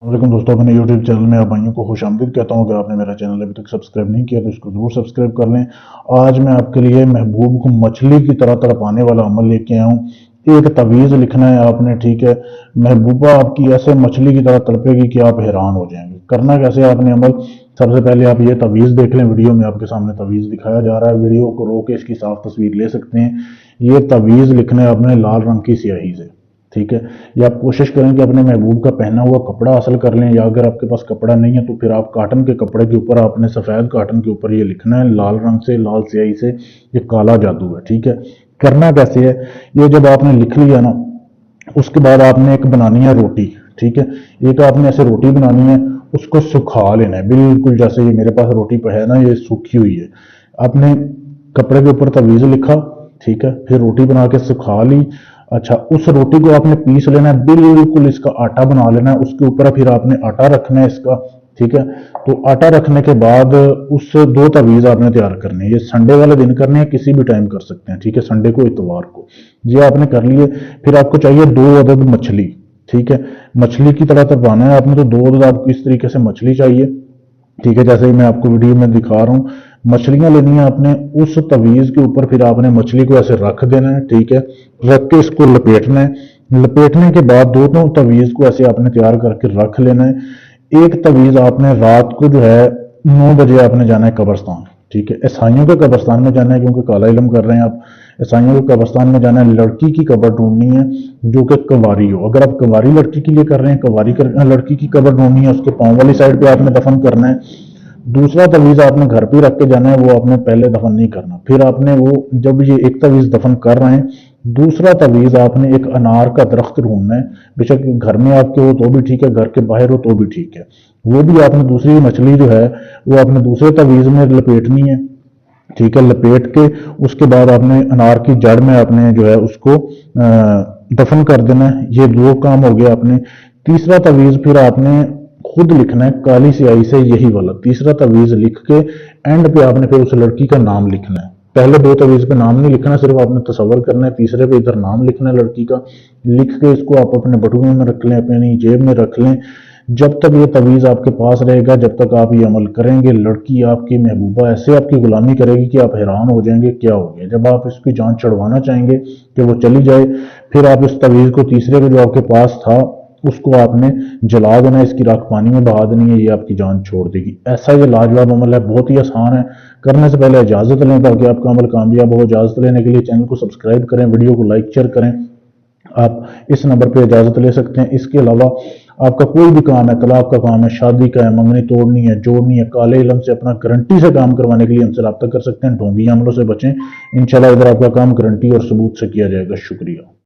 वालेकुम दोस्तों, अपने यूट्यूब चैनल में आप भाइयों को खुश आमदीद कहता हूँ। अगर आपने मेरा चैनल अभी तक सब्सक्राइब नहीं किया तो इसको ज़रूर सब्सक्राइब कर लें। आज मैं आपके लिए महबूब को मछली की तरह तड़पाने वाला अमल लेके आया हूँ। एक तवीज़ लिखना है आपने, ठीक है। महबूबा आपकी ऐसे मछली की तरह तड़पेगी कि आप हैरान हो जाएंगे। करना कैसे आपने अमल, सबसे पहले आप ये तवीज़ देख लें। वीडियो में आपके सामने तवीज़ दिखाया जा रहा है, वीडियो को रोक के इसकी साफ तस्वीर ले सकते हैं। ये तवीज़ लिखना है आपने लाल रंग की स्याही से, ठीक है। या आप कोशिश करें कि अपने महबूब का पहना हुआ कपड़ा हासिल कर लें, या अगर आपके पास कपड़ा नहीं है तो फिर आप काटन के कपड़े के ऊपर, आपने सफ़ेद काटन के ऊपर ये लिखना है लाल रंग से, लाल स्याही से। ये काला जादू है, ठीक है। करना कैसे है, ये जब आपने लिख लिया ना, उसके बाद आपने एक बनानी है रोटी, ठीक है। एक आपने ऐसे रोटी बनानी है, उसको सुखा लेना है बिल्कुल। जैसे ये मेरे पास रोटी है ना, ये सूखी हुई है। आपने कपड़े के ऊपर तवीज़ लिखा, ठीक है, फिर रोटी बना के सुखा ली। अच्छा, उस रोटी को आपने पीस लेना है, बिल्कुल इसका आटा बना लेना है। उसके ऊपर फिर आपने आटा रखना है इसका, ठीक है। तो आटा रखने के बाद उस दो तवीज़ आपने तैयार करने हैं। ये संडे वाले दिन करने हैं, किसी भी टाइम कर सकते हैं, ठीक है, संडे को, इतवार को। ये आपने कर लिए। फिर आपको चाहिए 2 अदद मछली, ठीक है। मछली की तरह तड़पाना है आपने, तो 2 अदद आपको इस तरीके से मछली चाहिए, ठीक है। जैसे मैं आपको वीडियो में दिखा रहा हूँ, मछलियां लेनी है आपने। उस तवीज़ के ऊपर फिर आपने मछली को ऐसे रख देना है, ठीक है। रख के इसको लपेटना है। लपेटने के बाद दोनों तवीज़ को ऐसे आपने तैयार करके रख लेना है। एक तवीज़ आपने रात को जो है 9 बजे आपने जाना है कब्रस्तान, ठीक है। ईसाइयों के कब्रस्तान में जाना है, क्योंकि काला इलम कर रहे हैं आप। ईसाइयों के कब्रस्तान में जाना है, लड़की की कब्र ढूंढनी है जो कि कंवारी हो। अगर आप कंवारी लड़की के लिए कर रहे हैं, लड़की की कब्र ढूंढनी है, उसके पाँव वाली साइड पे आपने दफन करना है। दूसरा तवीज़ आपने घर पे रख के जाना है, वो आपने पहले दफन नहीं करना। फिर आपने वो, जब ये एक तवीज़ दफन कर रहे हैं, दूसरा तवीज़ आपने एक अनार का दरख्त ढूंढना है। बेशक घर में आपके हो तो भी ठीक है, घर के बाहर हो तो भी ठीक है। वो भी आपने दूसरी मछली जो है वो आपने दूसरे तवीज़ में लपेटनी है, ठीक है। लपेट के उसके बाद आपने अनार की जड़ में आपने जो है उसको दफन कर देना है। ये 2 काम हो गया आपने। तीसरा तवीज़ फिर आपने खुद लिखना है काली स्याही से, यही वाला तीसरा तवीज़ लिख के एंड पे आपने फिर उस लड़की का नाम लिखना है। पहले 2 तवीज़ पे नाम नहीं लिखना, सिर्फ आपने तसव्वुर करना है। तीसरे पे इधर नाम लिखना है लड़की का। लिख के इसको आप अपने बटुए में रख लें, अपनी जेब में रख लें। जब तक ये तवीज़ आपके पास रहेगा, जब तक आप ये अमल करेंगे, लड़की आपकी महबूबा ऐसे आपकी गुलामी करेगी कि आप हैरान हो जाएंगे क्या हो गया। जब आप इसकी जान छुड़वाना चाहेंगे कि वो चली जाए, फिर आप इस तवीज़ को तीसरे पे जो आपके पास था उसको आपने जला देना, इसकी राख पानी में बहा देनी है, ये आपकी जान छोड़ देगी। ऐसा ये लाजवाब अमल है, बहुत ही आसान है। करने से पहले इजाज़त लें ताकि आपका अमल कामयाब हो। इजाज़त लेने के लिए चैनल को सब्सक्राइब करें, वीडियो को लाइक शेयर करें। आप इस नंबर पर इजाज़त ले सकते हैं। इसके अलावा आपका कोई भी काम है, तलाक का काम है, शादी का है, मंगनी तोड़नी है, जोड़नी है, काले इलम से अपना गारंटी से काम करवाने के लिए हमसे रब्ता कर सकते हैं। ढोंगी अमलों से बचें, इंशाल्लाह इधर आपका काम गारंटी और सबूत से किया जाएगा। शुक्रिया।